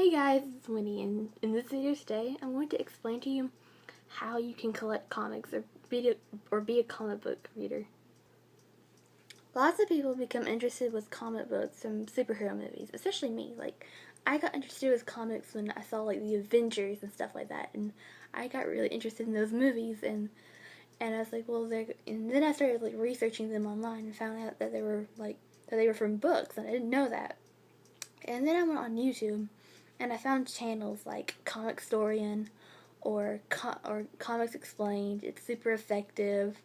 Hey guys, it's Winnie, and in this video today, I'm going to explain to you how you can collect comics or be a comic book reader. Lots of people become interested with comic books from superhero movies, especially me. Like, I got interested with comics when I saw like the Avengers and stuff like that, and I got really interested in those movies, and I was like, well, and then I started like researching them online and found out that they were from books, and I didn't know that. And then I went on YouTube, and I found channels like Comicstorian or Comics Explained. It's super effective.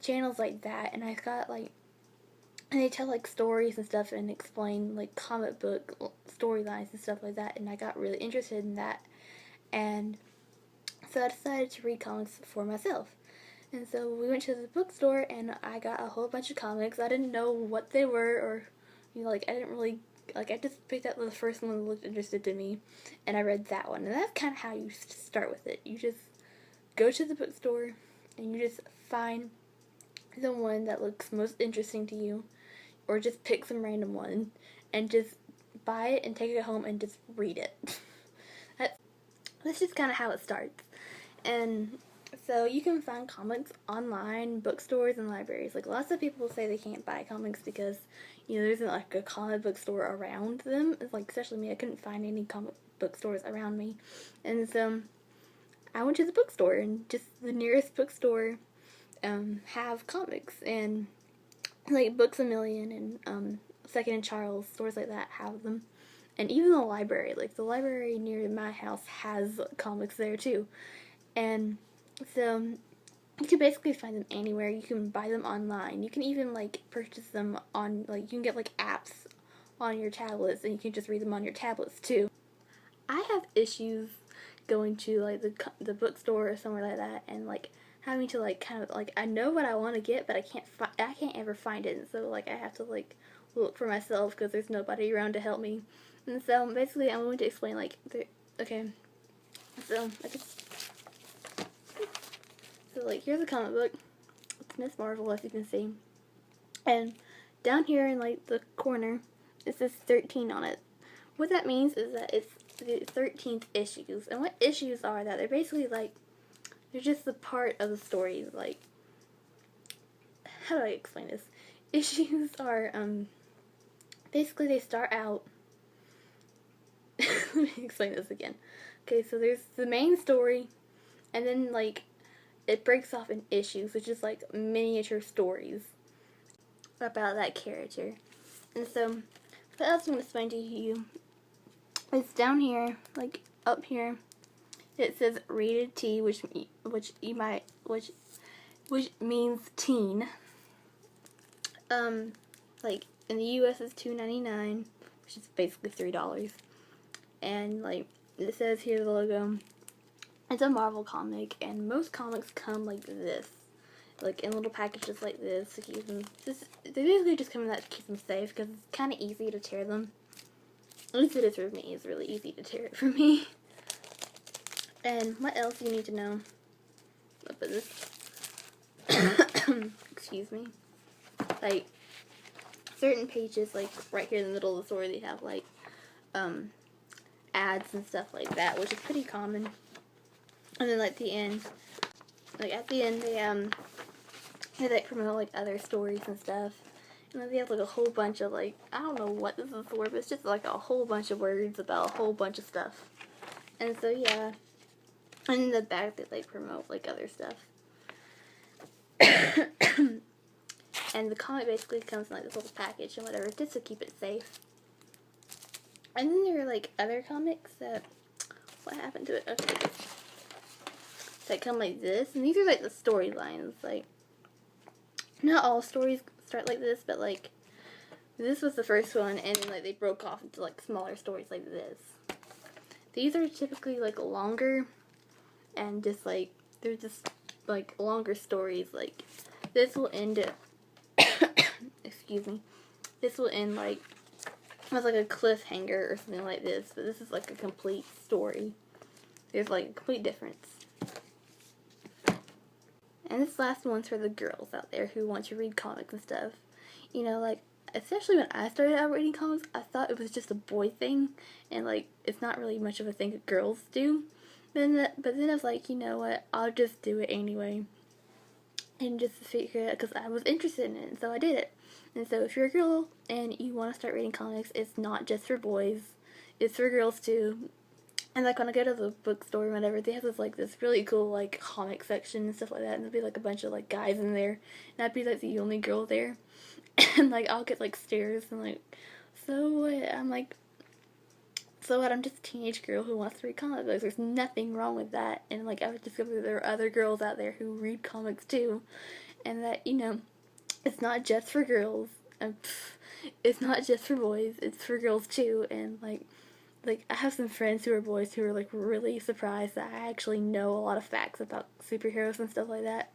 Channels like that, and I got like, and they tell like stories and stuff and explain like comic book storylines and stuff like that. And I got really interested in that, and so I decided to read comics for myself. And so we went to the bookstore, and I got a whole bunch of comics. I didn't know what they were, or like I didn't really. Like, I just picked out the first one that looked interested to me, and I read that one. And that's kind of how you start with it. You just go to the bookstore, and you just find the one that looks most interesting to you, or just pick some random one, and just buy it and take it home and just read it. That's just kind of how it starts. And so you can find comics online, bookstores, and libraries. Like, lots of people say they can't buy comics because, there isn't like a comic book store around them. It's like, especially me, I couldn't find any comic book stores around me. And so I went to the bookstore, and just the nearest bookstore have comics, and like Books A Million and Second and Charles, stores like that have them. And even the library, like the library near my house has comics there too. And so you can basically find them anywhere. You can buy them online. You can even like purchase them on, like, you can get like apps on your tablets, and you can just read them on your tablets too. I have issues going to like the bookstore or somewhere like that, and like having to like kind of like, I know what I want to get, but I can't ever find it, and so like I have to like look for myself because there's nobody around to help me. And so basically I'm going to explain like So like, here's a comic book. It's Miss Marvel, as you can see. And down here in like the corner, it says 13 on it. What that means is that it's the 13th issues. And what issues are that? They're basically like, they're just the part of the story. Like, how do I explain this? Issues are, basically they start out, let me explain this again. Okay, so there's the main story, and then like, it breaks off in issues, which is like miniature stories about that character. And so, what else I'm going to explain to you is down here, like up here, it says rated T, which means teen. Like in the U.S. it's $2.99, which is basically $3. And like it says here, the logo. It's a Marvel comic, and most comics come like this, like in little packages like this to keep them. They basically just come in that to keep them safe, because it's kind of easy to tear them. At least it is for me. It's really easy to tear it for me. And what else you need to know about this? Excuse me. Like certain pages, like right here in the middle of the story, they have like ads and stuff like that, which is pretty common. And then like the end, like at the end they like promote like other stories and stuff. And then they have like a whole bunch of like, I don't know what this is for, but it's just like a whole bunch of words about a whole bunch of stuff. And so yeah. And in the back they like promote like other stuff. And the comic basically comes in like this little package and whatever, just to keep it safe. And then there are like other comics that, what happened to it? Okay. That come like this, and these are like the storylines. Like, not all stories start like this, but like this was the first one, and then like they broke off into like smaller stories like this. These are typically like longer, and just like they're just like longer stories. Like this will end at excuse me, this will end like with like a cliffhanger or something like this, but this is like a complete story. There's like a complete difference. And this last one's for the girls out there who want to read comics and stuff. Like, especially when I started out reading comics, I thought it was just a boy thing, and like it's not really much of a thing that girls do. But then I was like, you know what? I'll just do it anyway, and just figure it out because I was interested in it, and so I did it. And so if you're a girl and you want to start reading comics, it's not just for boys; it's for girls too. And like when I go to the bookstore or whatever, they have this really cool like comic section and stuff like that, and there'll be like a bunch of like guys in there, and I'd be like the only girl there, and like I'll get like stares and like, so what? I'm like, so what? I'm just a teenage girl who wants to read comic books. There's nothing wrong with that, and like I was discovering there are other girls out there who read comics too, and that it's not just for girls. It's not just for boys. It's for girls too, and like I have some friends who are boys who are like really surprised that I actually know a lot of facts about superheroes and stuff like that.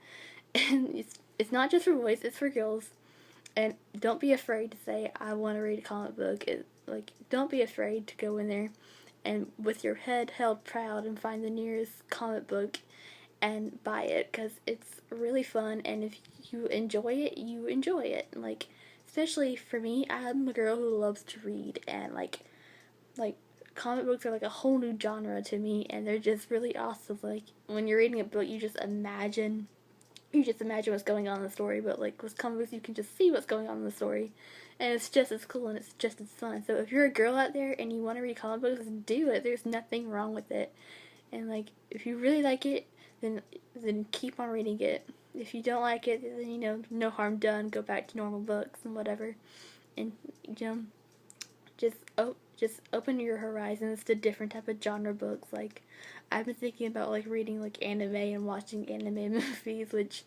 And it's not just for boys, it's for girls. And don't be afraid to say I want to read a comic book. Don't be afraid to go in there and with your head held proud and find the nearest comic book and buy it, because it's really fun, and if you enjoy it, you enjoy it. Like especially for me, I'm a girl who loves to read, and like comic books are like a whole new genre to me, and they're just really awesome. Like when you're reading a book, you just imagine what's going on in the story, but like with comic books you can just see what's going on in the story, and it's just as cool and it's just as fun. So if you're a girl out there and you want to read comic books, do it. There's nothing wrong with it, and like if you really like it, then keep on reading it. If you don't like it, then no harm done. Go back to normal books and whatever, and just open your horizons to different type of genre books. Like I've been thinking about like reading like anime and watching anime movies, which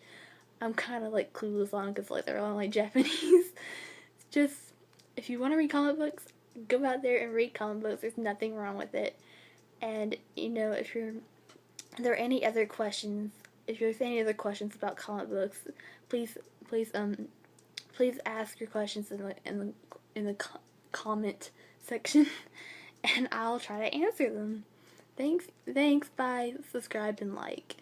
I'm kind of like clueless on because like they're all like Japanese. Just if you want to read comic books, go out there and read comic books. There's nothing wrong with it. And if there are any other questions, if there's any other questions about comic books, please please ask your questions in the comment section, and I'll try to answer them. Thanks, bye, subscribe and like.